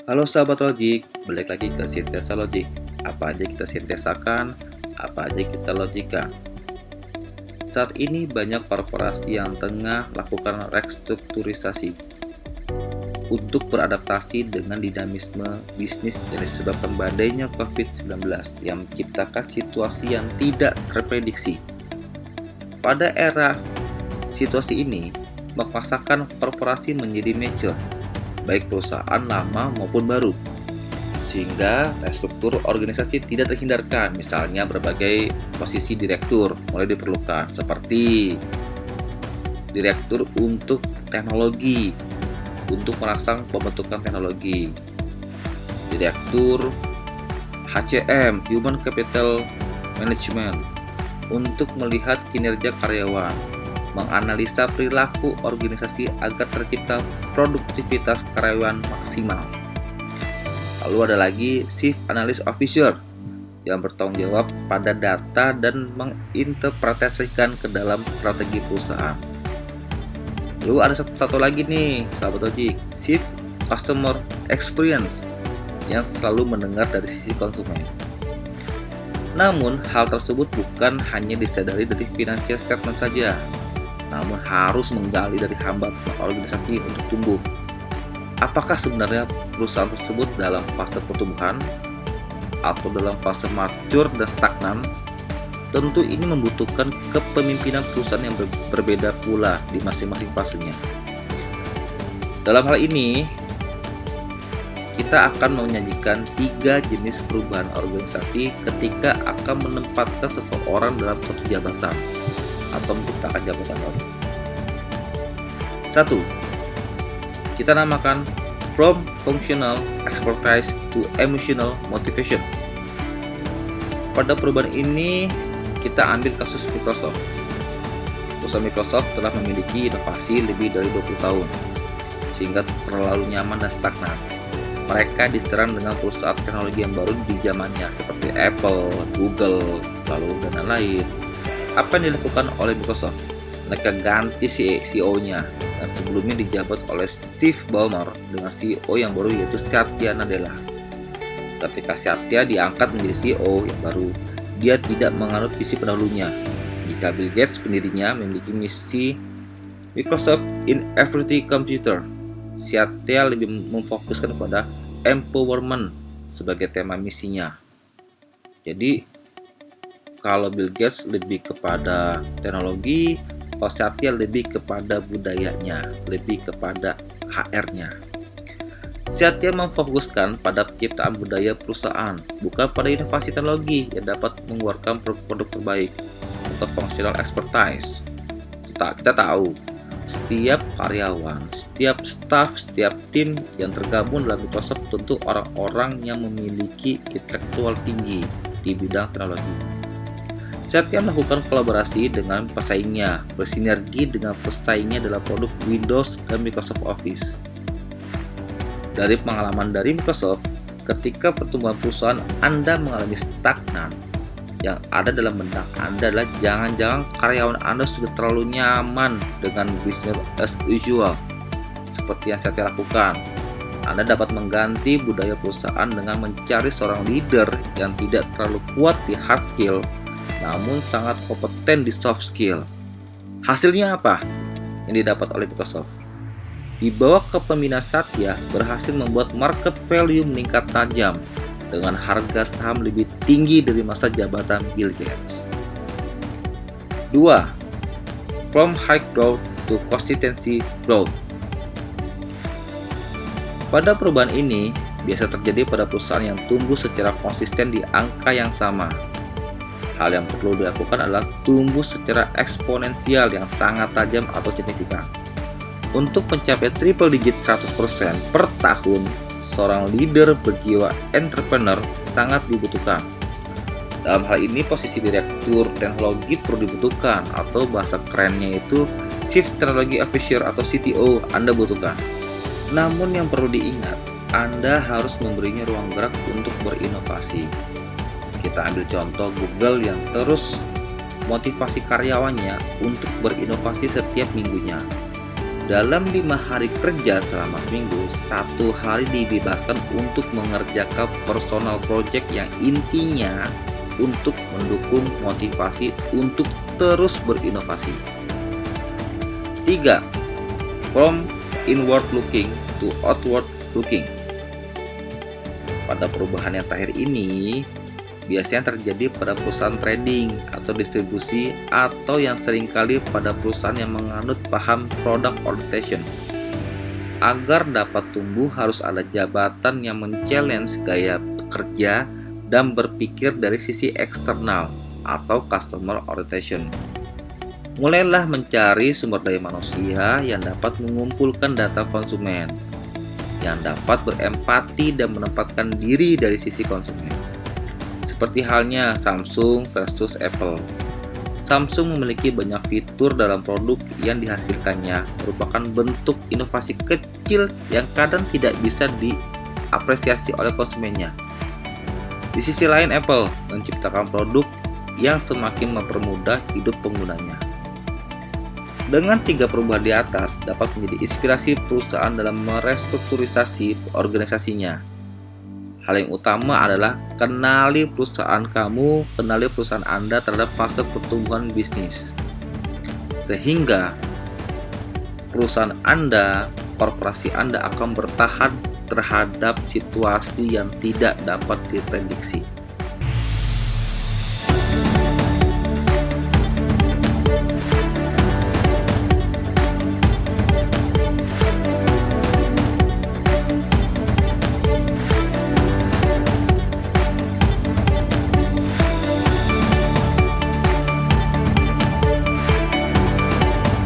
Halo sahabat logik, balik lagi ke Sintesa Logik. Apa aja kita sintesakan, apa aja kita logikan. Saat ini banyak korporasi yang tengah lakukan restrukturisasi untuk beradaptasi dengan dinamisme bisnis yang disebabkan badainya COVID-19 yang menciptakan situasi yang tidak terprediksi. Pada era situasi ini, memaksakan korporasi menjadi mature, baik perusahaan lama maupun baru, sehingga restruktur organisasi tidak terhindarkan. Misalnya berbagai posisi direktur mulai diperlukan, seperti direktur untuk teknologi, untuk merangsang pembentukan teknologi, direktur HCM Human Capital Management untuk melihat kinerja karyawan, menganalisa perilaku organisasi agar tercipta produktivitas karyawan maksimal. Lalu ada lagi Chief Analyst Officer yang bertanggung jawab pada data dan menginterpretasikan ke dalam strategi perusahaan. Lalu ada satu lagi nih, sahabat Ojik, Chief Customer Experience yang selalu mendengar dari sisi konsumen. Namun, hal tersebut bukan hanya disadari dari financial statement saja, namun harus menggali dari hambatan organisasi untuk tumbuh. Apakah sebenarnya perusahaan tersebut dalam fase pertumbuhan atau dalam fase mature dan stagnan? Tentu ini membutuhkan kepemimpinan perusahaan yang berbeda pula di masing-masing fasenya. Dalam hal ini, kita akan menyajikan 3 jenis perubahan organisasi ketika akan menempatkan seseorang dalam suatu jabatan atau menciptakan jabatan baru. 1. Kita namakan from functional expertise to emotional motivation. Pada perubahan ini, kita ambil kasus Microsoft. Perusahaan Microsoft telah memiliki inovasi lebih dari 20 tahun, sehingga terlalu nyaman dan stagnan. Mereka diserang dengan perusahaan teknologi yang baru di zamannya, seperti Apple, Google, lalu dan lain-lain. Apa yang dilakukan oleh Microsoft? Mereka ganti CEO-nya, yang sebelumnya dijabat oleh Steve Ballmer dengan CEO yang baru yaitu Satya Nadella. Ketika Satya diangkat menjadi CEO yang baru, dia tidak menganut visi pendahulunya. Jika Bill Gates pendirinya memiliki misi Microsoft in Every Computer, Satya lebih memfokuskan pada empowerment sebagai tema misinya. Jadi, kalau Bill Gates lebih kepada teknologi, kalau Satya lebih kepada budayanya, lebih kepada HR-nya. Satya memfokuskan pada penciptaan budaya perusahaan, bukan pada inovasi teknologi yang dapat mengeluarkan produk terbaik atau functional expertise. Kita tahu, setiap karyawan, setiap staff, setiap tim yang tergabung dalam Microsoft tentu orang-orang yang memiliki intelektual tinggi di bidang teknologi. Satya melakukan kolaborasi dengan pesaingnya, bersinergi dengan pesaingnya dalam produk Windows dan Microsoft Office. Dari pengalaman dari Microsoft, ketika pertumbuhan perusahaan Anda mengalami stagnan, yang ada dalam benak Anda adalah jangan-jangan karyawan Anda sudah terlalu nyaman dengan business as usual, seperti yang Satya lakukan. Anda dapat mengganti budaya perusahaan dengan mencari seorang leader yang tidak terlalu kuat di hard skill, namun sangat kompeten di soft skill. Hasilnya apa yang didapat oleh Microsoft? Di bawah kepemimpinan Satya berhasil membuat market value meningkat tajam dengan harga saham lebih tinggi dari masa jabatan Bill Gates. 2. From high growth to consistency growth. Pada perubahan ini biasa terjadi pada perusahaan yang tumbuh secara konsisten di angka yang sama. Hal yang perlu dilakukan adalah tumbuh secara eksponensial yang sangat tajam atau signifikan. Untuk mencapai triple digit 100% per tahun, seorang leader berjiwa entrepreneur sangat dibutuhkan. Dalam hal ini posisi direktur teknologi perlu dibutuhkan, atau bahasa kerennya itu Chief Technology Officer atau CTO Anda butuhkan. Namun yang perlu diingat, Anda harus memberinya ruang gerak untuk berinovasi. Kita ambil contoh Google yang terus motivasi karyawannya untuk berinovasi setiap minggunya. Dalam 5 hari kerja selama seminggu, 1 hari dibebaskan untuk mengerjakan personal project yang intinya untuk mendukung motivasi untuk terus berinovasi. 3. From inward looking to outward looking. Pada perubahan yang terakhir ini, biasanya terjadi pada perusahaan trading atau distribusi atau yang seringkali pada perusahaan yang menganut paham product orientation. Agar dapat tumbuh harus ada jabatan yang men-challenge gaya bekerja dan berpikir dari sisi eksternal atau customer orientation. Mulailah mencari sumber daya manusia yang dapat mengumpulkan data konsumen, yang dapat berempati dan menempatkan diri dari sisi konsumen. Seperti halnya Samsung versus Apple. Samsung memiliki banyak fitur dalam produk yang dihasilkannya merupakan bentuk inovasi kecil yang kadang tidak bisa diapresiasi oleh konsumennya. Di sisi lain, Apple menciptakan produk yang semakin mempermudah hidup penggunanya. Dengan 3 perubahan di atas dapat menjadi inspirasi perusahaan dalam merestrukturisasi organisasinya. Hal yang utama adalah kenali perusahaan kamu, kenali perusahaan Anda terhadap fase pertumbuhan bisnis. Sehingga perusahaan Anda, korporasi Anda akan bertahan terhadap situasi yang tidak dapat diprediksi.